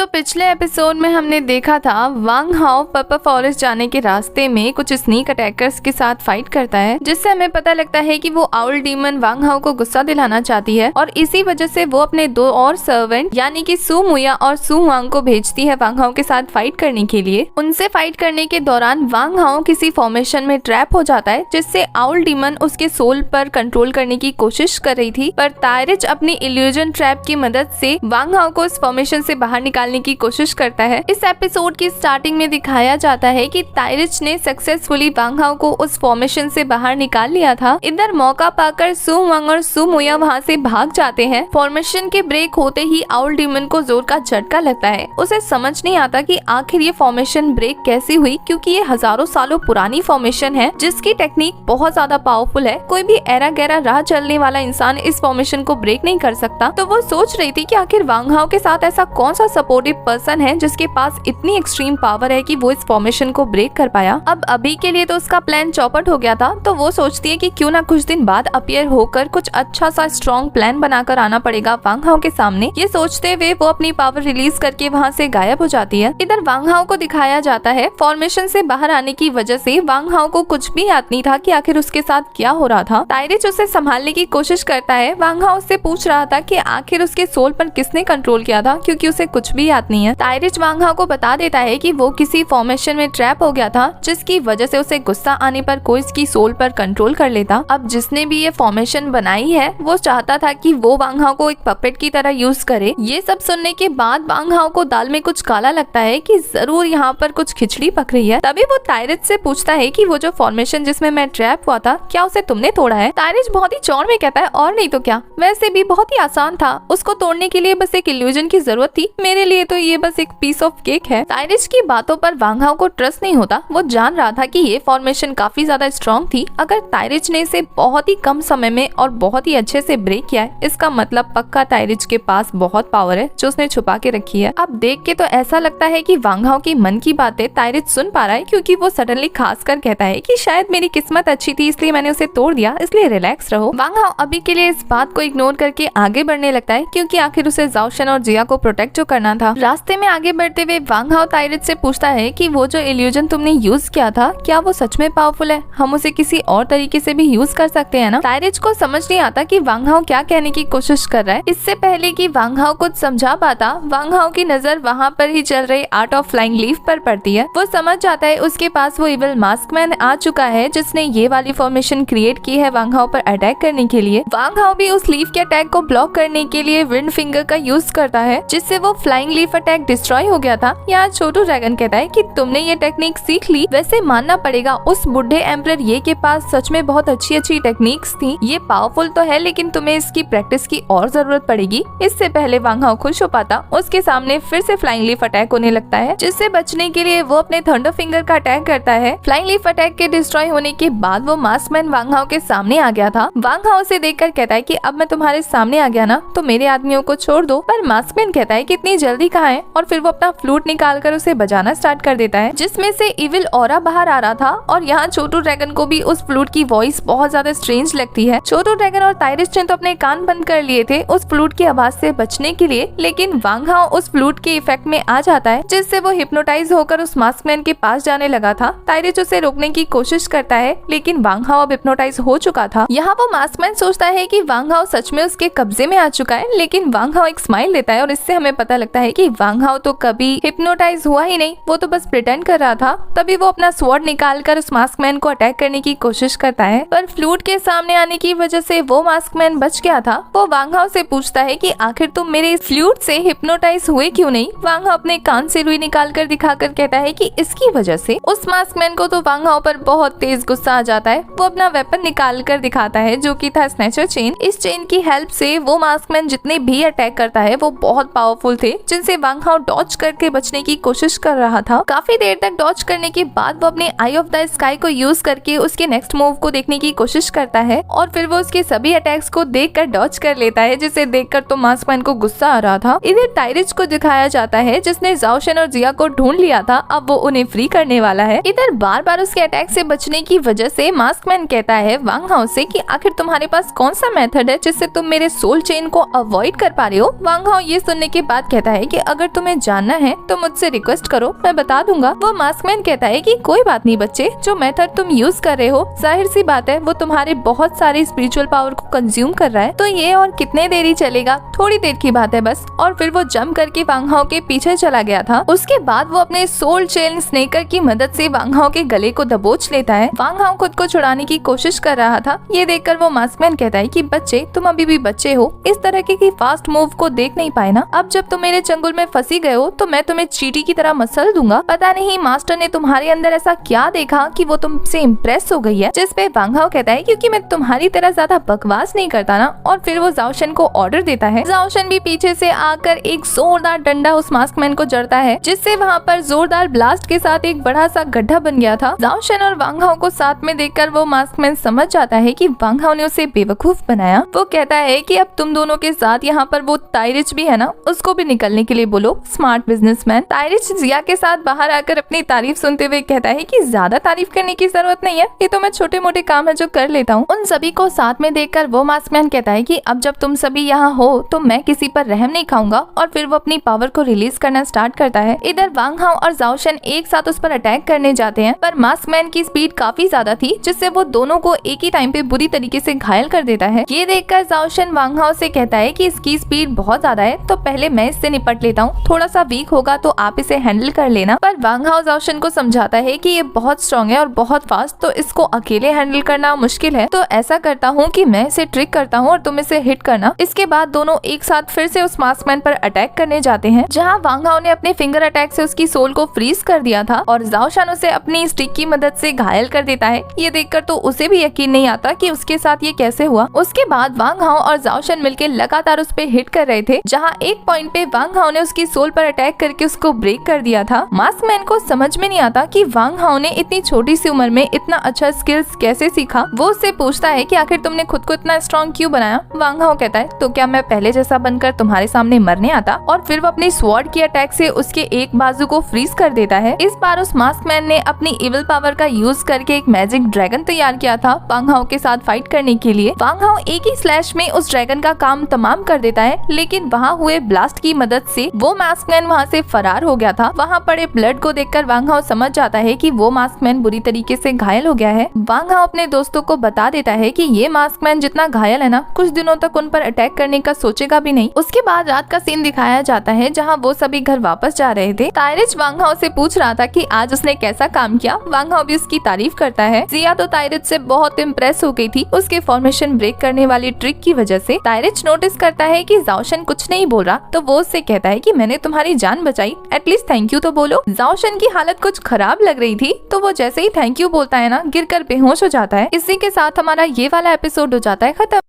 दोस्तों पिछले एपिसोड में हमने देखा था वांग हाओ पर्पल फॉरेस्ट जाने के रास्ते में कुछ स्नीक अटैकर्स के साथ फाइट करता है, जिससे हमें पता लगता है कि वो आउल डीमन वांग हाओ को गुस्सा दिलाना चाहती है और इसी वजह से वो अपने दो और सर्वेंट यानी कि सू मुया और सू वांग को भेजती है वांग हाओ के साथ फाइट करने के लिए। उनसे फाइट करने के दौरान वांग हाओ किसी फॉर्मेशन में ट्रैप हो जाता है, जिससे आउल डीमन उसके सोल पर कंट्रोल करने की कोशिश कर रही थी, पर तायरिच अपनी इल्यूजन ट्रैप की मदद से वांग हाओ को इस फॉर्मेशन से बाहर निकालने की कोशिश करता है। इस एपिसोड की स्टार्टिंग में दिखाया जाता है कि तायरिच ने सक्सेसफुली वांग हाओ को उस फॉर्मेशन से बाहर निकाल लिया था। इधर मौका पाकर सू वांग और सू मुया वहाँ से भाग जाते हैं। फॉर्मेशन के ब्रेक होते ही आउल डीमन को जोर का झटका लगता है। उसे समझ नहीं आता कि आखिर ये फॉर्मेशन ब्रेक कैसी हुई, क्योंकि ये हजारों सालों पुरानी फॉर्मेशन है जिसकी टेक्निक बहुत ज्यादा पावरफुल है। कोई भी एरा गहरा राह चलने वाला इंसान इस फॉर्मेशन को ब्रेक नहीं कर सकता। तो वो सोच रही थी कि आखिर वांग हाओ के साथ ऐसा कौन सा सपोर्टिव पर्सन है जिसके पास इतनी एक्सट्रीम पावर है कि वो इस फॉर्मेशन को ब्रेक कर पाया। अब अभी के लिए तो उसका प्लान चौपट हो गया था, तो वो सोचती है कि क्यों ना कुछ दिन बाद अपीयर होकर कुछ अच्छा सा स्ट्रॉन्ग प्लान बनाकर आना पड़ेगा वांग हाओ के सामने। ये सोचते हुए वो अपनी पावर रिलीज करके वहाँ से गायब हो जाती है। इधर वांग हाओ को दिखाया जाता है फॉर्मेशन से बाहर आने की वजह से वांग हाओ को कुछ भी याद नहीं था कि आखिर उसके साथ क्या हो रहा था। तायरिच उसे संभालने की कोशिश करता है। वांग हाओ उससे पूछ रहा था कि आखिर उसके सोल पर किसने कंट्रोल किया था, क्योंकि उसे कुछ भी याद नहीं है। तायरिच वांग हाओ को बता देता है कि वो किसी फॉर्मेशन में ट्रैप हो गया था, जिसकी वजह से उसे गुस्सा आने पर कोई इसकी सोल पर कंट्रोल कर लेता। अब जिसने भी ये फॉर्मेशन बनाई है वो चाहता था कि वो वांग हाओ को एक पपेट की तरह यूज करे। ये सब सुनने के बाद वांग हाओ को दाल में कुछ काला लगता है कि जरूर यहाँ पर कुछ खिचड़ी पक रही है। तभी वो तायरिच से पूछता है कि वो जो फॉर्मेशन जिसमें मैं ट्रैप हुआ था, क्या उसे तुमने तोड़ा है? तायरिच बहुत ही चौड़ में कहता है, और नहीं तो क्या, वैसे भी बहुत ही आसान था, उसको तोड़ने के लिए बस एक इल्यूजन की जरूरत थी, मेरे लिए तो ये बस एक पीस ऑफ केक है। तायरिच की बातों पर वांग हाओ को ट्रस्ट नहीं होता। वो जान रहा था कि ये फॉर्मेशन काफी ज्यादा स्ट्रॉन्ग थी। अगर तायरिच ने इसे बहुत ही कम समय में और बहुत ही अच्छे से ब्रेक किया है, इसका मतलब पक्का तायरिच के पास बहुत पावर है जो उसने छुपा के रखी है। अब देख के तो ऐसा लगता है कि वांग हाओ की मन की बातें तायरिच सुन पा रहा है, क्योंकि वो सडनली खास कर कहता है कि शायद मेरी किस्मत अच्छी थी इसलिए मैंने उसे तोड़ दिया, इसलिए रिलैक्स रहो। वांग हाओ अभी के लिए इस बात को इग्नोर करके आगे बढ़ने लगता है, क्योंकि आखिर उसे जाओ शन और जिया को प्रोटेक्ट जो करना था। रास्ते में आगे बढ़ते हुए वांग हाओ तायरिच से पूछता है कि वो जो इल्यूजन तुमने यूज किया था, क्या वो सच में पावरफुल है? हम उसे किसी और तरीके से भी यूज कर सकते हैं ना? तायरिच को समझ नहीं आता कि वांग हाओ क्या कहने की कोशिश कर रहा है। इससे पहले कि वांग हाओ कुछ समझा पाता, वांग हाओ की नजर वहाँ पर ही चल रहे आर्ट ऑफ फ्लाइंग लीफ पर पड़ती है। वो समझ जाता है उसके पास वो इविल मास्क मैन आ चुका है जिसने ये वाली फॉर्मेशन क्रिएट की है वांग हाओ पर अटैक करने के लिए। वांग हाओ भी उस लीफ के अटैक को ब्लॉक करने के लिए विंड फिंगर का यूज करता है, जिससे वो फ्लाइंग लीफ अटैक डिस्ट्रॉय हो गया था। यहाँ छोटू ड्रैगन कहता है कि तुमने ये टेक्निक सीख ली, वैसे मानना पड़ेगा उस बुढ़े एम्परर ये के पास सच में बहुत अच्छी अच्छी टेक्निक्स थी। ये पावरफुल तो है, लेकिन तुम्हें इसकी प्रैक्टिस की और जरूरत पड़ेगी। इससे पहले वांग हाओ खुश हो पाता, उसके सामने फिर से फ्लाइंग लीफ अटैक होने लगता है, जिससे बचने के लिए वो अपने थंडर फिंगर का अटैक करता है। फ्लाइंग लीफ अटैक के डिस्ट्रॉय होने के बाद वो मास्कमैन वांग हाओ के सामने आ गया था। वांग हाओ से देखकर कहता है कि अब मैं तुम्हारे सामने आ गया ना, तो मेरे आदमियों को छोड़ दो। पर मास्कमैन कहता है कि इतनी जल्दी कहाँ है, और फिर वो अपना फ्लूट निकाल कर उसे बजाना स्टार्ट कर देता है, जिसमें से इविल ऑरा बाहर आ रहा था। और यहाँ छोटू ड्रैगन को भी उस फ्लूट की वॉइस बहुत ज्यादा स्ट्रेंज लगती है। छोटू ड्रैगन और तायरिच ने तो अपने कान बंद कर लिए थे उस फ्लूट की आवाज से बचने के लिए, लेकिन वांग हाओ उस फ्लूट के इफेक्ट में आ जाता है, जिससे वो हिप्नोटाइज होकर उस मास्कमैन के पास जाने लगा था। तायरिच उसे रोकने की कोशिश करता है, लेकिन वांग हाओ अब हिप्नोटाइज हो चुका था। यहाँ वो मास्कमैन सोचता है कि वांग हाओ सच में उसके कब्जे में आ चुका है, लेकिन वांग हाओ एक स्माइल देता है और इससे हमें पता लगता है कि वांग हाओ तो कभी हिप्नोटाइज हुआ ही नहीं, वो तो बस प्रिटेंड कर रहा था। तभी वो अपना स्वॉर्ड निकालकर उस मास्कमैन को अटैक करने की कोशिश करता है, पर फ्लूट के सामने आने की वजह से वो मास्कमैन बच गया था। वो वांग हाओ से पूछता है कि आखिर तुम मेरे फ्लूट से हिप्नोटाइज हुए क्यों नहीं? वांग हाओ अपने कान से रुई निकाल कर दिखाकर कहता है कि इसकी वजह से। उस मास्कमैन को तो वांग हाओ पर बहुत तेज गुस्सा आ जाता है। वो अपना वेपन निकाल कर दिखाता है, जो कि था स्नैचर चेन। इस चेन की हेल्प से वो मास्कमैन जितने भी अटैक करता है वो बहुत पावरफुल थे, जिनसे वांग हाओ डॉज करके बचने की कोशिश कर रहा था। काफी देर तक डॉज करने के बाद वो अपने आई ऑफ द स्काई को यूज करके उसके नेक्स्ट मूव को देखने की कोशिश करता है, और फिर वो उसके सभी अटैक्स को देखकर डॉज कर लेता है, जिसे देखकर तो मास्कमैन को गुस्सा आ रहा था। इधर तायरिच को दिखाया जाता है, जिसने जाओ शन और जिया को ढूंढ लिया था। अब वो उन्हें फ्री करने वाला है। इधर बार बार उसके अटैक से बचने की वजह से मास्कमैन कहता है वांग हाओ से कि आखिर तुम्हारे पास कौन सा मेथड है जिससे तुम मेरे सोल चेन को अवॉइड कर पा रहे हो। वांग हाओ ये सुनने के बाद कहता है कि अगर तुम्हें जानना है तो मुझसे रिक्वेस्ट करो, मैं बता दूंगा। वो मास्कमैन कहता है कि कोई बात नहीं बच्चे, जो मेथड तुम यूज कर रहे हो जाहिर सी बात है वो तुम्हारे बहुत सारे स्पिरिचुअल पावर को कंज्यूम कर रहा है, तो ये और कितने देरी चलेगा, थोड़ी देर की बात है बस। और फिर वो जंप करके वांग हाओ के पीछे चला गया था। उसके बाद वो अपने सोल चेन स्नेकर की मदद से वांग हाओ के गले को दबोच लेता है। वांग हाओ खुद को छुड़ाने की कोशिश कर रहा था। ये देखकर वो मास्कमैन कहता है कि बच्चे, तुम अभी भी बच्चे हो, इस तरह की फास्ट मूव को देख नहीं पाए ना। अब जब तुम मेरे चंगुल में फंसी गए हो तो मैं तुम्हें चींटी की तरह मसल दूंगा। पता नहीं मास्टर ने तुम्हारे अंदर ऐसा क्या देखा कि वो तुमसे इम्प्रेस हो गई है। जिस पे वांग हाओ कहता है क्योंकि मैं तुम्हारी तरह ज्यादा बकवास नहीं करता ना। और फिर वो जाओशन को ऑर्डर देता है। जाओशन भी पीछे से आकर एक जोरदार डंडा उस मास्कमैन को जड़ता है, जिससे वहाँ पर जोरदार ब्लास्ट के साथ एक बड़ा सा गड्ढा बन गया था। जाओशन और वांग हाओ को साथ में देखकर वो मास्कमैन समझ जाता है कि वांग हाओ ने उसे बेवकूफ बनाया। वो कहता है कि अब तुम दोनों के साथ यहाँ पर वो ताइरिच भी है ना, उसको भी निकलने के लिए बोलो, स्मार्ट बिजनेसमैन। ताइरिच जिया के साथ बाहर आकर अपनी तारीफ सुनते हुए कहता है कि ज्यादा तारीफ करने की जरूरत नहीं है, ये तो मैं छोटे मोटे काम है जो कर लेता हूँ। उन सभी को साथ में देखकर वो मास्कमैन कहता है कि अब जब तुम सभी यहाँ हो तो मैं किसी पर रहम नहीं खाऊंगा। और फिर वो अपनी पावर को रिलीज करना स्टार्ट करता है। इधर वांग हाओ और जाओशन एक साथ उस पर अटैक करने जाते हैं, पर मास्कमैन की स्पीड काफी ज्यादा थी, जिससे वो दोनों को एक ही टाइम पे बुरी तरीके से घायल कर देता है। ये देखकर जाओशन वांग हाओ से कहता है कि इसकी स्पीड बहुत ज्यादा है, तो पहले मैं इससे निपट लेता हूँ, थोड़ा सा वीक होगा तो आप इसे हैंडल कर लेना। पर वांग हाओ जाओशन को समझाता है कि ये बहुत स्ट्रॉन्ग है और बहुत फास्ट, तो इसको अकेले हैंडल करना मुश्किल है, तो ऐसा करता हूँ कि मैं इसे ट्रिक करता हूँ और तुम इसे हिट करना। इसके बाद दोनों एक साथ फिर से उस मास्कमैन पर अटैक करने जाते हैं, जहाँ वांग हाओ ने अपने फिंगर अटैक से उसकी सोल को फ्रीज कर दिया था और जाओशन उसे अपनी स्टिक की मदद से घायल कर देता है। ये देखकर तो उसे भी यकीन नहीं आता कि उसके साथ ये कैसे हुआ। उसके बाद वांग हाओ और जाओशन मिलकर लगातार उस पे हिट कर रहे थे, जहाँ एक पॉइंट पे वांग हाओ ने उसकी सोल पर अटैक करके उसको ब्रेक कर दिया था। मास्कमैन को समझ में नहीं आता कि वांग हाओ ने इतनी छोटी सी उम्र में इतना अच्छा स्किल्स कैसे सीखा। वो उससे पूछता है कि आखिर तुमने खुद को इतना स्ट्रॉन्ग क्यों बनाया। वांग हाओ कहता है तो क्या मैं पहले जैसा बनकर तुम्हारे सामने मरने आता। और फिर वो अपनी स्वॉर्ड की अटैक से उसके एक बाजू को फ्रीज कर देता है। इस बार उस मास्कमैन ने अपनी इविल पावर का यूज करके एक मैजिक ड्रैगन तैयार किया था वांग हाओ के साथ फाइट करने के लिए। वांग हाओ एक ही स्लैश में उस ड्रैगन का काम तमाम कर देता है, लेकिन वहाँ हुए ब्लास्ट की मदद से वो मास्कमैन वहाँ से फरार हो गया था। वहाँ पड़े ब्लड को देखकर वांग हाओ समझ जाता है कि वो मास्कमैन बुरी तरीके से घायल हो गया है। वांग हाओ अपने दोस्तों को बता देता है कि ये मास्कमैन जितना घायल है ना, कुछ दिनों तक उन पर अटैक करने का सोचेगा भी नहीं। उसके बाद रात का सीन दिखाया जाता है, जहाँ वो सभी घर वापस जा रहे थे। ताइरिच वांग हाओ से पूछ रहा था कि आज उसने कैसा काम किया। वांग हाओ भी उसकी तारीफ करता है। जिया तो ताइरिच से बहुत इम्प्रेस हो गई थी उसके फॉर्मेशन ब्रेक करने वाली ट्रिक की वजह से। ताइरिच नोटिस करता है कि जाओशन कुछ नहीं बोल रहा, तो वो उससे कहता है कि मैंने तुम्हारी जान बचाई, एटलीस्ट थैंक यू तो बोलो। जाओशन की हालत कुछ खराब लग रही थी, तो वो जैसे ही थैंक यू बोलता है ना, गिरकर बेहोश हो जाता है। इसी के साथ हमारा ये वाला एपिसोड हो जाता है खत्म।